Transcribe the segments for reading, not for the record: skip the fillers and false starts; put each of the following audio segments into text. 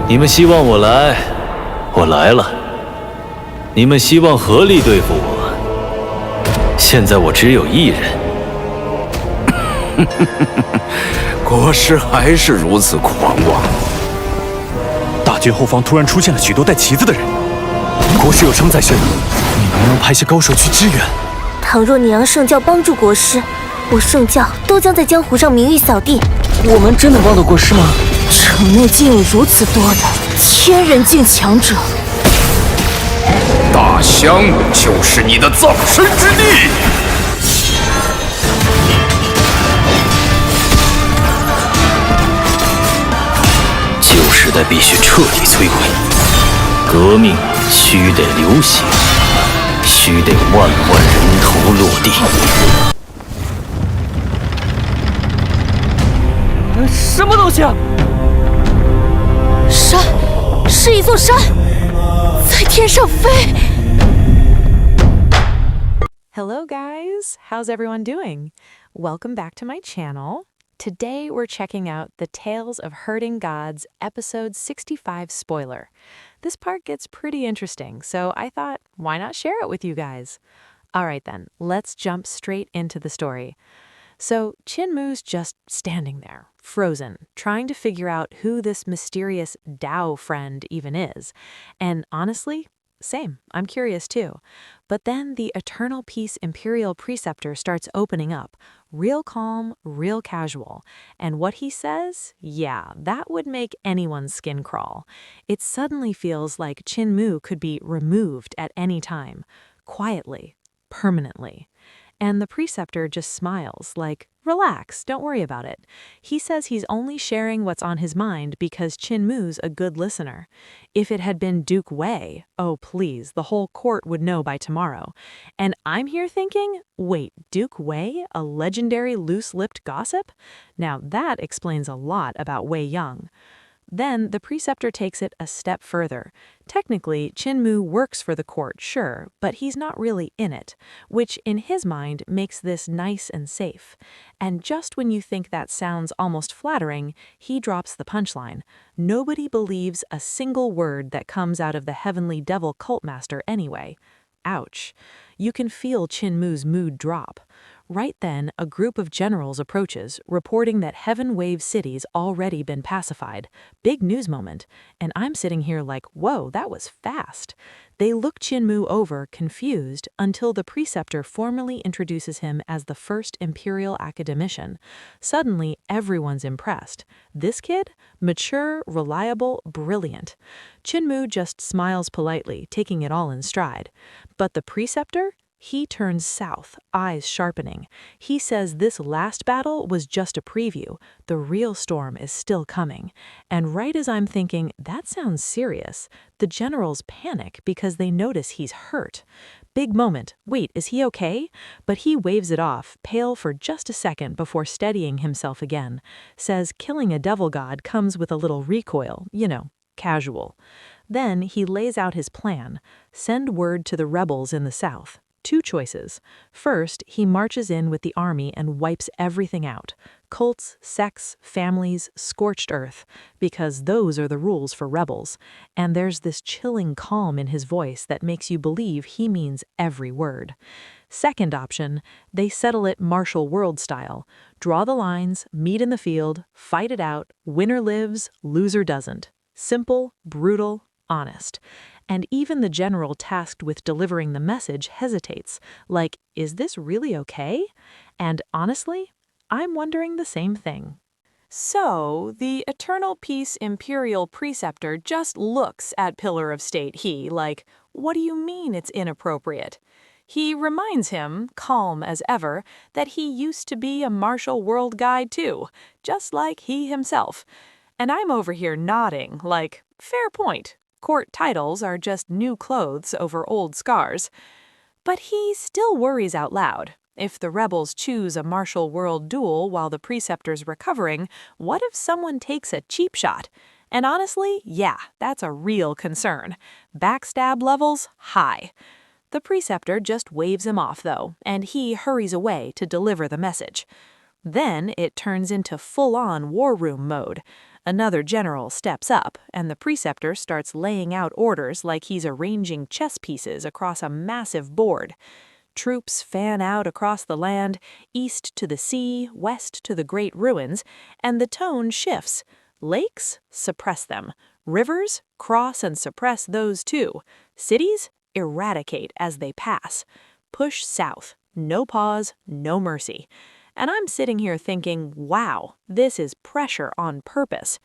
你们希望我来，我来了。你们希望合力对付我，现在我只有一人。国师还是如此狂妄。大军后方突然出现了许多带旗子的人，国师有伤在身，你能不能派些高手去支援？倘若你让圣教帮助国师，我圣教都将在江湖上名誉扫地。我们真能帮到国师吗？城内竟有如此多的天人境强者，大香就是你的葬身之地。旧时代必须彻底摧毁，革命须得流血，须得万万人头落地。什么东西啊？山，是一座山，在天上飞。Hello guys, how's everyone doing? Welcome back to my channel. Today we're checking out the Tales of Hurting Gods episode 65 spoiler. This part gets pretty interesting, so I thought, why not share it with you guys? Alright then, let's jump straight into the story. So Qinmu's just standing there, frozen, trying to figure out who this mysterious Dao friend even is. And honestly, same, I'm curious too. But then the Eternal Peace Imperial Preceptor starts opening up, real calm, real casual. And what he says, yeah, that would make anyone's skin crawl. It suddenly feels like Qinmu could be removed at any time, quietly, permanently. And the preceptor just smiles, like, relax, don't worry about it. He says he's only sharing what's on his mind because Qinmu's a good listener. If it had been Duke Wei, oh please, the whole court would know by tomorrow. And I'm here thinking, wait, Duke Wei, a legendary loose-lipped gossip? Now that explains a lot about Wei Yang. Then the preceptor takes it a step further. Technically, Qinmu works for the court, sure, but he's not really in it, which in his mind makes this nice and safe. And just when you think that sounds almost flattering, he drops the punchline. Nobody believes a single word that comes out of the heavenly devil cult master anyway. Ouch. You can feel Qinmu's mood drop. Right then, a group of generals approaches, reporting that Heaven Wave City's already been pacified. Big news moment. And I'm sitting here like, whoa, that was fast. They look Qinmu over, confused, until the preceptor formally introduces him as the first Imperial Academician. Suddenly, everyone's impressed. This kid? Mature, reliable, brilliant. Qinmu just smiles politely, taking it all in stride. But the preceptor? He turns south, eyes sharpening. He says this last battle was just a preview. The real storm is still coming. And right as I'm thinking, that sounds serious, the generals panic because they notice he's hurt. Big moment. Wait, is he okay? But he waves it off, pale for just a second before steadying himself again. Says killing a devil god comes with a little recoil, casual. Then he lays out his plan. Send word to the rebels in the south. Two choices. First, he marches in with the army and wipes everything out. Cults, sects, families, scorched earth. Because those are the rules for rebels. And there's this chilling calm in his voice that makes you believe he means every word. Second option, they settle it martial world style. Draw the lines, meet in the field, fight it out, winner lives, loser doesn't. Simple, brutal, honest. And even the general tasked with delivering the message hesitates, like, is this really okay? And honestly, I'm wondering the same thing. So, the Eternal Peace Imperial Preceptor just looks at Pillar of State He, like, what do you mean it's inappropriate? He reminds him, calm as ever, that he used to be a martial world guy too, just like he himself. And I'm over here nodding, like, fair point. Court titles are just new clothes over old scars. But he still worries out loud. If the rebels choose a martial world duel while the preceptor's recovering, what if someone takes a cheap shot? And honestly, yeah, that's a real concern. Backstab levels high. The preceptor just waves him off, though, and he hurries away to deliver the message. Then it turns into full-on war room mode. Another general steps up, and the preceptor starts laying out orders like he's arranging chess pieces across a massive board. Troops fan out across the land, east to the sea, west to the great ruins, and the tone shifts. Lakes? Suppress them. Rivers? Cross and suppress those too. Cities? Eradicate as they pass. Push south. No pause, no mercy. And I'm sitting here thinking, wow, this is pressure on purpose.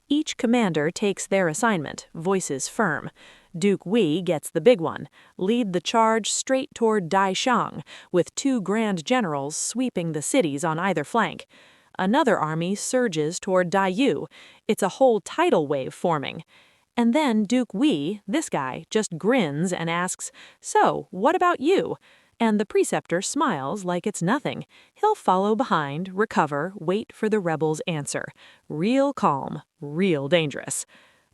Each commander takes their assignment, voices firm. Duke Wei gets the big one, lead the charge straight toward Daishang, with 2 grand generals sweeping the cities on either flank. Another army surges toward Daiyu. It's a whole tidal wave forming. And then Duke Wei, this guy, just grins and asks, "So, what about you?" And the preceptor smiles like it's nothing. He'll follow behind, recover, wait for the rebels' answer. Real calm, real dangerous.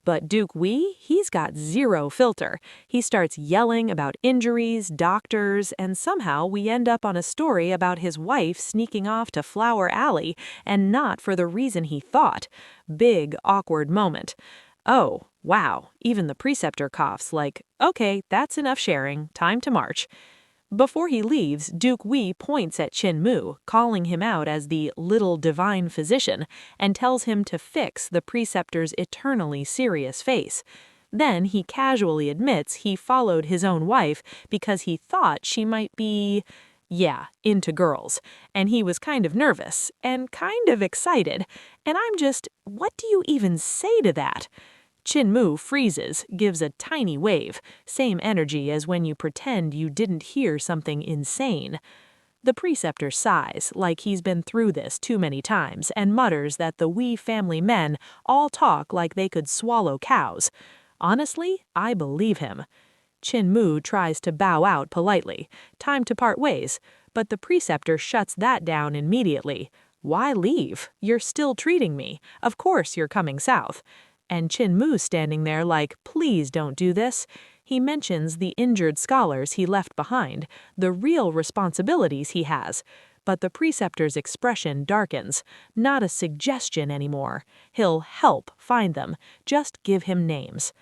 But Duke Wei, he's got zero filter. He starts yelling about injuries, doctors, and somehow we end up on a story about his wife sneaking off to Flower Alley, and not for the reason he thought. Big, awkward moment. Oh, wow, even the preceptor coughs like, okay, that's enough sharing, time to march. Before he leaves, Duke Wei points at Qin Mu, calling him out as the little divine physician, and tells him to fix the preceptor's eternally serious face. Then he casually admits he followed his own wife because he thought she might be, into girls. And he was kind of nervous and kind of excited. And I'm just, what do you even say to that? Qin Mu freezes, gives a tiny wave, same energy as when you pretend you didn't hear something insane. The preceptor sighs, like he's been through this too many times, and mutters that the Wei family men all talk like they could swallow cows. Honestly, I believe him. Qin Mu tries to bow out politely, time to part ways, but the preceptor shuts that down immediately. Why leave? You're still treating me. Of course you're coming south. And Qin Mu's standing there like, please don't do this. He mentions the injured scholars he left behind, the real responsibilities he has. But the preceptor's expression darkens. Not a suggestion anymore. He'll help find them. Just give him names.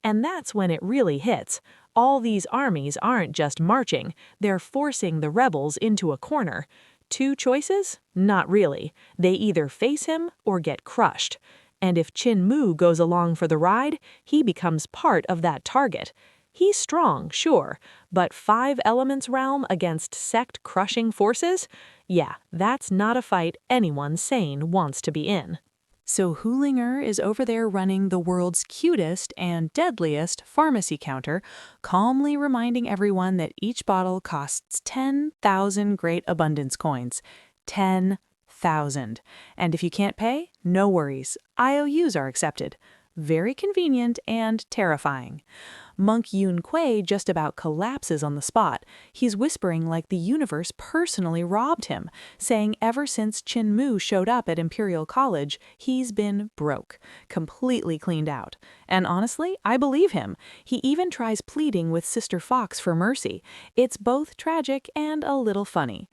And that's when it really hits. All these armies aren't just marching. They're forcing the rebels into a corner. 2 choices? Not really. They either face him or get crushed. And if Qin Mu goes along for the ride, he becomes part of that target. He's strong, sure, but 5 elements realm against sect-crushing forces? Yeah, that's not a fight anyone sane wants to be in. So Hulinger is over there running the world's cutest and deadliest pharmacy counter, calmly reminding everyone that each bottle costs 10,000 Great Abundance coins. 10,000. And if you can't pay, no worries. IOUs are accepted. Very convenient and terrifying. Monk Yun Kuei just about collapses on the spot. He's whispering like the universe personally robbed him, saying ever since Qin Mu showed up at Imperial College, he's been broke, completely cleaned out. And honestly, I believe him. He even tries pleading with Sister Fox for mercy. It's both tragic and a little funny.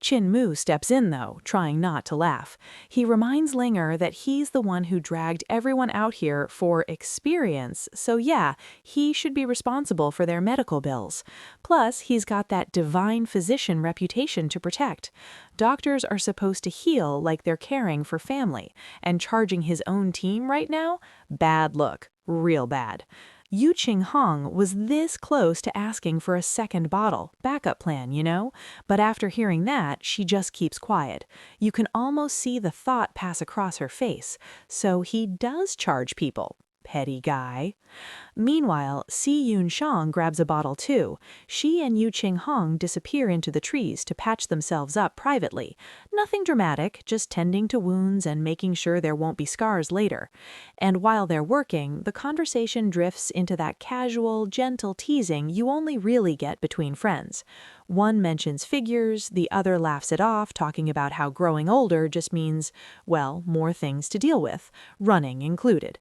Qin Mu steps in, though, trying not to laugh. He reminds Linger that he's the one who dragged everyone out here for experience, so yeah, he should be responsible for their medical bills. Plus, he's got that divine physician reputation to protect. Doctors are supposed to heal like they're caring for family, and charging his own team right now? Bad look. Real bad. Yu Qinghong was this close to asking for a second bottle, backup plan, you know? But after hearing that, she just keeps quiet. You can almost see the thought pass across her face. So he does charge people. Petty guy. Meanwhile, Si Yun Shang grabs a bottle too. She and Yu Qinghong disappear into the trees to patch themselves up privately. Nothing dramatic, just tending to wounds and making sure there won't be scars later. And while they're working, the conversation drifts into that casual, gentle teasing you only really get between friends. One mentions figures, the other laughs it off, talking about how growing older just means, well, more things to deal with, running included.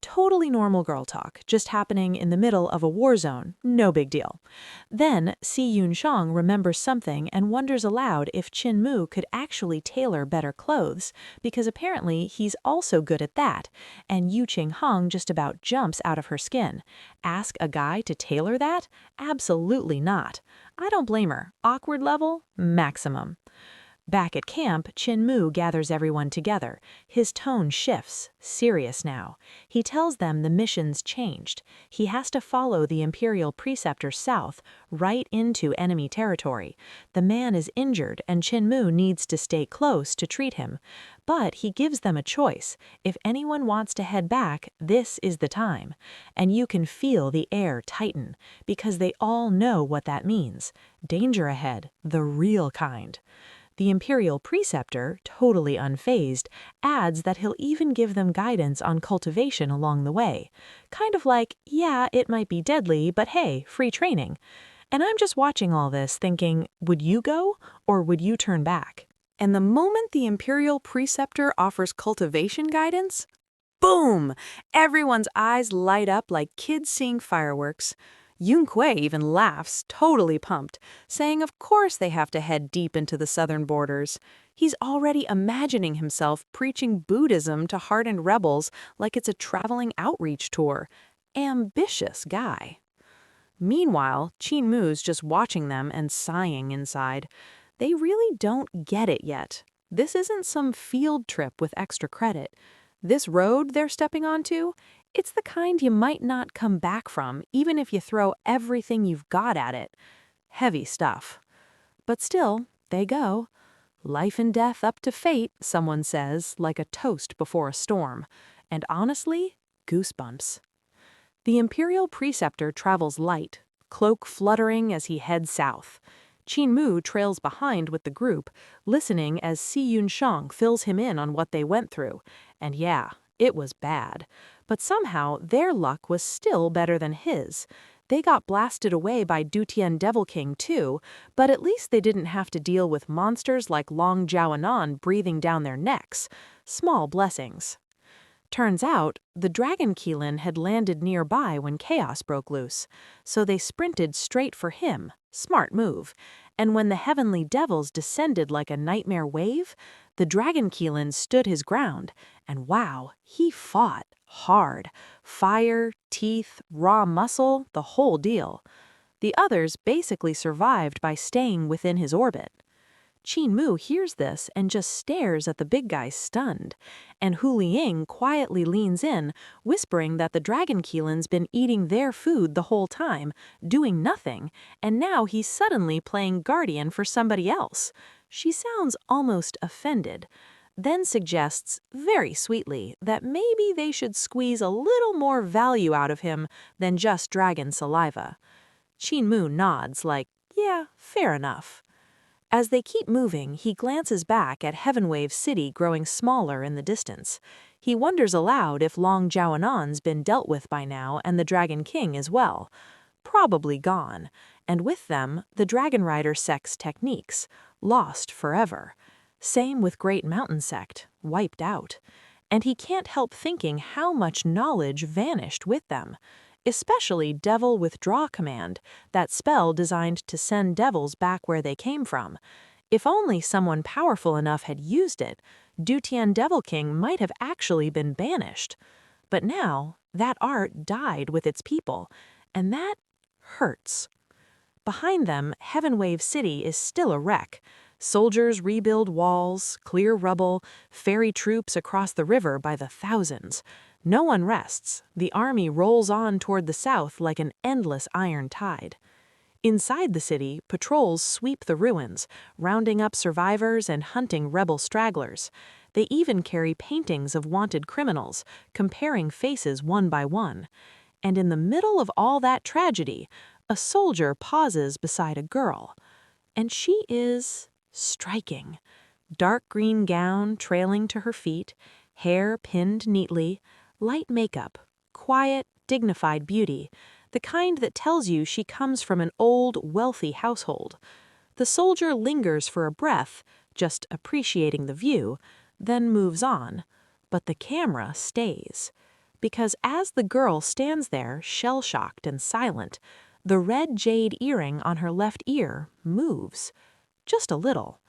Totally normal girl talk, just happening in the middle of a war zone, no big deal. Then, Si Yun-shang remembers something and wonders aloud if Qin-mu could actually tailor better clothes, because apparently he's also good at that, and Yu Qing-hong just about jumps out of her skin. Ask a guy to tailor that? Absolutely not. I don't blame her. Awkward level? Maximum. Back at camp, Qin-mu gathers everyone together. His tone shifts, serious now. He tells them the mission's changed. He has to follow the Imperial Preceptor south, right into enemy territory. The man is injured and Qin-mu needs to stay close to treat him. But he gives them a choice. If anyone wants to head back, this is the time. And you can feel the air tighten, because they all know what that means. Danger ahead, the real kind. The Imperial Preceptor, totally unfazed, adds that he'll even give them guidance on cultivation along the way. Kind of like, yeah, it might be deadly, but hey, free training. And I'm just watching all this thinking, would you go, or would you turn back? And the moment the Imperial Preceptor offers cultivation guidance, boom! Everyone's eyes light up like kids seeing fireworks. Yun Kuei even laughs, totally pumped, saying of course they have to head deep into the southern borders. He's already imagining himself preaching Buddhism to hardened rebels like it's a traveling outreach tour. Ambitious guy. Meanwhile, Qin-mu's just watching them and sighing inside. They really don't get it yet. This isn't some field trip with extra credit. This road they're stepping onto, it's the kind you might not come back from, even if you throw everything you've got at it. Heavy stuff. But still, they go. Life and death up to fate, someone says, like a toast before a storm. And honestly, goosebumps. The Imperial Preceptor travels light, cloak fluttering as he heads south. Qin-mu trails behind with the group, listening as Si Yun-shang fills him in on what they went through. And yeah, it was bad. But somehow their luck was still better than his. They got blasted away by Dutian Devil King too, but at least they didn't have to deal with monsters like Long Jiaonan breathing down their necks. Small blessings. Turns out, the Dragon Keelan had landed nearby when chaos broke loose, so they sprinted straight for him. Smart move. And when the heavenly devils descended like a nightmare wave, the Dragon Keelan stood his ground, and wow, he fought hard. Fire, teeth, raw muscle, the whole deal. The others basically survived by staying within his orbit. Qin-mu hears this and just stares at the big guy stunned, and Hu Liying quietly leans in, whispering that the Dragon Keelan's been eating their food the whole time, doing nothing, and now he's suddenly playing guardian for somebody else. She sounds almost offended, then suggests, very sweetly, that maybe they should squeeze a little more value out of him than just dragon saliva. Qin-mu nods like, yeah, fair enough. As they keep moving, he glances back at Heavenwave City growing smaller in the distance. He wonders aloud if Long Jiaonan's been dealt with by now and the Dragon King as well. Probably gone, and with them, the Dragon Rider sect's techniques, lost forever. Same with Great Mountain Sect, wiped out. And he can't help thinking how much knowledge vanished with them. Especially Devil Withdraw Command, that spell designed to send devils back where they came from. If only someone powerful enough had used it, Dutian Devil King might have actually been banished. But now, that art died with its people, and that hurts. Behind them, Heavenwave City is still a wreck. Soldiers rebuild walls, clear rubble, ferry troops across the river by the thousands. No one rests. The army rolls on toward the south like an endless iron tide. Inside the city, patrols sweep the ruins, rounding up survivors and hunting rebel stragglers. They even carry paintings of wanted criminals, comparing faces one by one. And in the middle of all that tragedy, a soldier pauses beside a girl. And she is striking. Dark green gown trailing to her feet, hair pinned neatly, light makeup, quiet, dignified beauty, the kind that tells you she comes from an old, wealthy household. The soldier lingers for a breath, just appreciating the view, then moves on. But the camera stays. because as the girl stands there, shell-shocked and silent, the red jade earring on her left ear moves, just a little.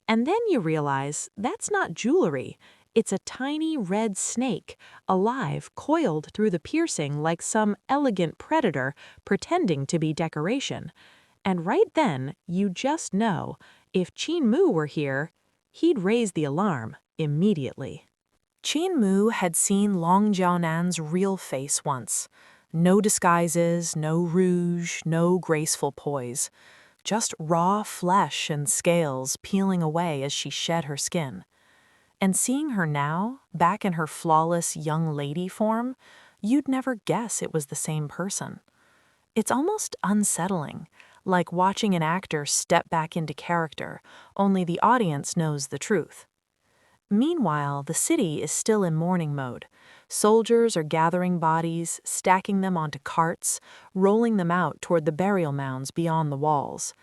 And then you realize that's not jewelry. It's a tiny red snake, alive, coiled through the piercing like some elegant predator pretending to be decoration. And right then, you just know, if Qin Mu were here, he'd raise the alarm immediately. Qin Mu had seen Long Jiaonan's real face once. No disguises, no rouge, no graceful poise. Just raw flesh and scales peeling away as she shed her skin. And seeing her now, back in her flawless young lady form, you'd never guess it was the same person. It's almost unsettling, like watching an actor step back into character, only the audience knows the truth. Meanwhile, the city is still in mourning mode. Soldiers are gathering bodies, stacking them onto carts, rolling them out toward the burial mounds beyond the walls.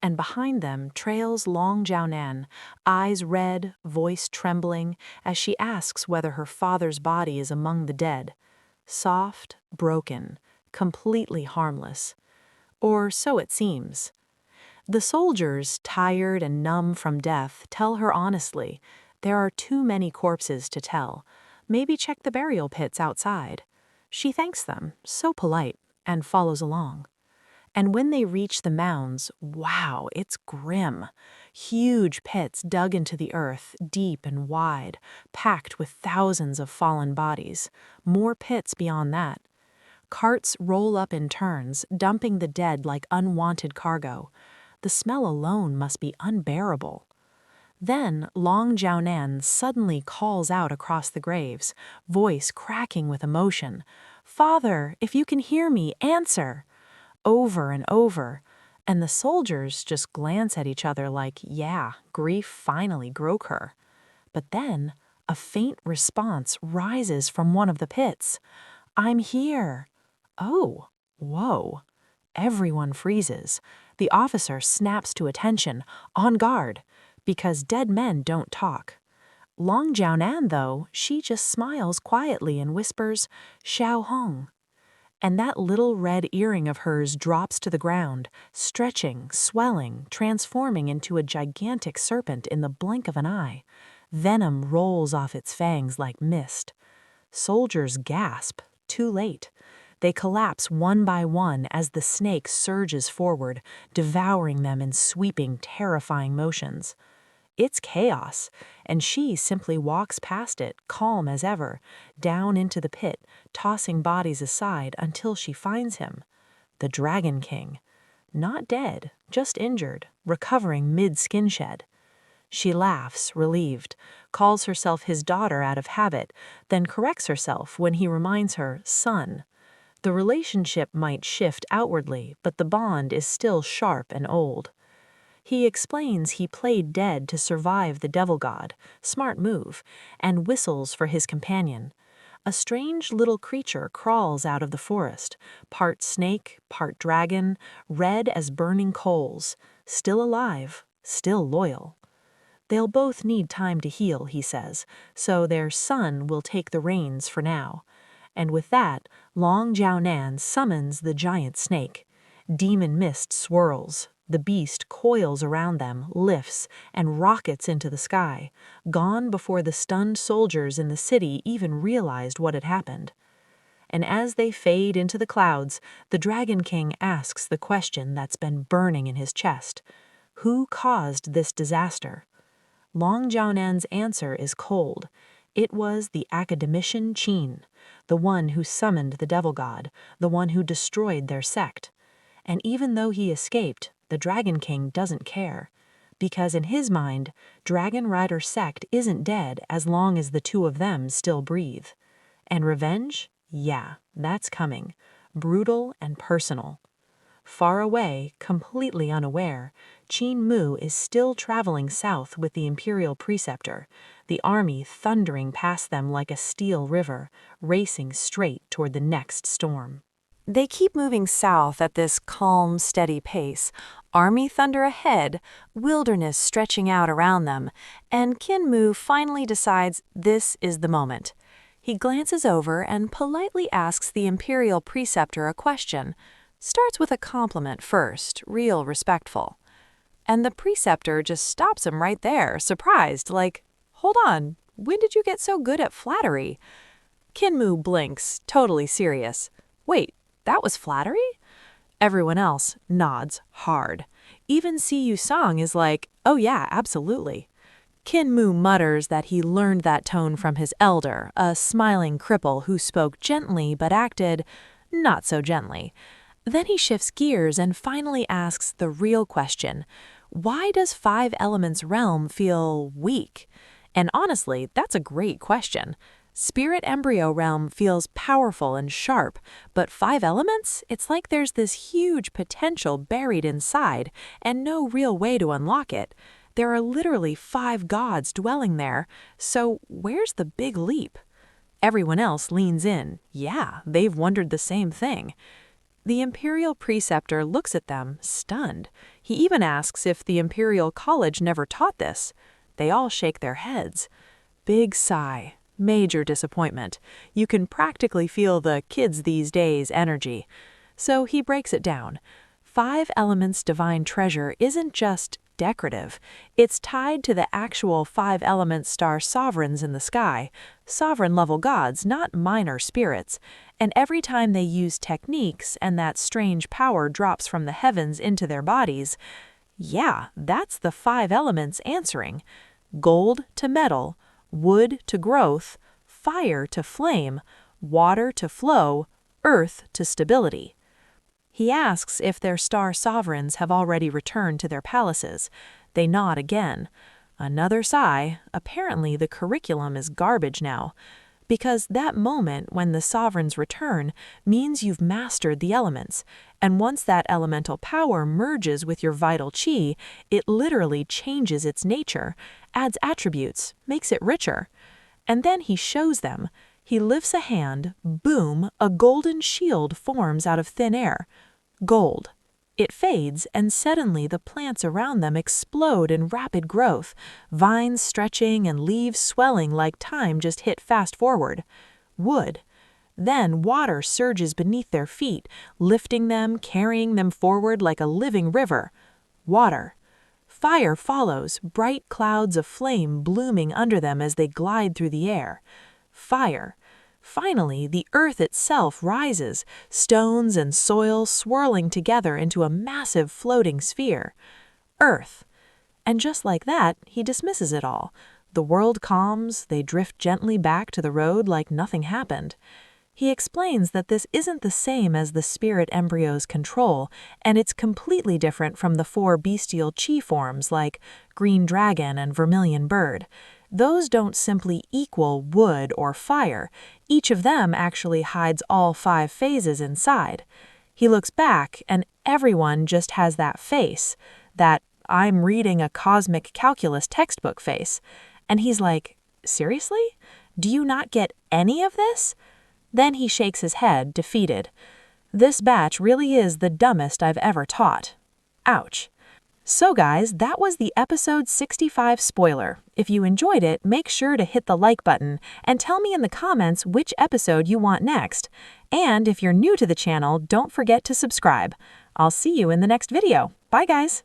And behind them trails Long Jiaonan, eyes red, voice trembling, as she asks whether her father's body is among the dead. Soft, broken, completely harmless. Or so it seems. The soldiers, tired and numb from death, tell her honestly, there are too many corpses to tell. Maybe check the burial pits outside. She thanks them, so polite, and follows along. And when they reach the mounds, wow, it's grim. Huge pits dug into the earth, deep and wide, packed with thousands of fallen bodies. More pits beyond that. Carts roll up in turns, dumping the dead like unwanted cargo. The smell alone must be unbearable. Then Long Jiaonan suddenly calls out across the graves, voice cracking with emotion. "Father, if you can hear me, answer!" Over and over, and the soldiers just glance at each other like, yeah, grief finally broke her. But then a faint response rises from one of the pits. "I'm here." Oh, whoa. Everyone freezes. The officer snaps to attention, on guard, because dead men don't talk. Long Jiaonan, though, she just smiles quietly and whispers, "Xiao Hong." And that little red earring of hers drops to the ground, stretching, swelling, transforming into a gigantic serpent in the blink of an eye. Venom rolls off its fangs like mist. Soldiers gasp, too late. They collapse one by one as the snake surges forward, devouring them in sweeping, terrifying motions. It's chaos, and she simply walks past it, calm as ever, down into the pit, tossing bodies aside until she finds him. The Dragon King. Not dead, just injured, recovering mid-skin shed. She laughs, relieved, calls herself his daughter out of habit, then corrects herself when he reminds her, son. The relationship might shift outwardly, but the bond is still sharp and old. He explains he played dead to survive the devil god, smart move, and whistles for his companion. A strange little creature crawls out of the forest, part snake, part dragon, red as burning coals, still alive, still loyal. They'll both need time to heal, he says, so their son will take the reins for now. And with that, Long Jiaonan summons the giant snake. Demon mist swirls. The beast coils around them, lifts, and rockets into the sky, gone before the stunned soldiers in the city even realized what had happened. And as they fade into the clouds, the Dragon King asks the question that's been burning in his chest. Who caused this disaster? Long Jiaonan's answer is cold. It was the academician Qin, the one who summoned the devil god, the one who destroyed their sect. And even though he escaped, the Dragon King doesn't care, because in his mind, Dragon Rider sect isn't dead as long as the two of them still breathe. And revenge? Yeah, that's coming. Brutal and personal. Far away, completely unaware, Qin Mu is still traveling south with the imperial preceptor, the army thundering past them like a steel river, racing straight toward the next storm. They keep moving south at this calm, steady pace, army thunder ahead, wilderness stretching out around them, and Qin Mu finally decides this is the moment. He glances over and politely asks the Imperial preceptor a question. Starts with a compliment first, real respectful. And the preceptor just stops him right there, surprised, like, "Hold on, when did you get so good at flattery?" Kinmu blinks, totally serious. "Wait, that was flattery?" Everyone else nods hard. Even Siyu Song is like, "Oh yeah, absolutely." Kinmu mutters that he learned that tone from his elder, a smiling cripple who spoke gently but acted not so gently. Then he shifts gears and finally asks the real question. Why does Five Elements realm feel weak? And honestly, that's a great question. Spirit Embryo realm feels powerful and sharp, but Five Elements, it's like there's this huge potential buried inside and no real way to unlock it. There are literally 5 gods dwelling there, so where's the big leap? Everyone else leans in. Yeah, they've wondered the same thing. The Imperial preceptor looks at them, stunned. He even asks if the Imperial College never taught this. They all shake their heads. Big sigh. Major disappointment. You can practically feel the kids these days energy. So he breaks it down. 5 Elements divine treasure isn't just decorative. It's tied to the actual 5 Elements star sovereigns in the sky, sovereign-level gods, not minor spirits. And every time they use techniques and that strange power drops from the heavens into their bodies, yeah, that's the 5 Elements answering. Gold to metal, wood to growth, fire to flame, water to flow, earth to stability. He asks if their star sovereigns have already returned to their palaces. They nod again. Another sigh. Apparently the curriculum is garbage now. Because that moment when the sovereigns return means you've mastered the elements. And once that elemental power merges with your vital chi, it literally changes its nature, adds attributes, makes it richer. And then he shows them. He lifts a hand, boom, a golden shield forms out of thin air. Gold. It fades, and suddenly the plants around them explode in rapid growth, vines stretching and leaves swelling like time just hit fast forward. Wood. Then water surges beneath their feet, lifting them, carrying them forward like a living river. Water. Fire follows, bright clouds of flame blooming under them as they glide through the air. Fire. Finally, the earth itself rises, stones and soil swirling together into a massive floating sphere. Earth. And just like that, he dismisses it all. The world calms, they drift gently back to the road like nothing happened. He explains that this isn't the same as the spirit embryo's control, and it's completely different from the 4 bestial chi forms like green dragon and vermilion bird. Those don't simply equal wood or fire. Each of them actually hides all 5 phases inside. He looks back, and everyone just has that face, that I'm reading a cosmic calculus textbook face. And he's like, seriously? Do you not get any of this? Then he shakes his head, defeated. This batch really is the dumbest I've ever taught. Ouch. So guys, that was the episode 65 spoiler. If you enjoyed it, make sure to hit the like button and tell me in the comments which episode you want next. And if you're new to the channel, don't forget to subscribe. I'll see you in the next video. Bye guys!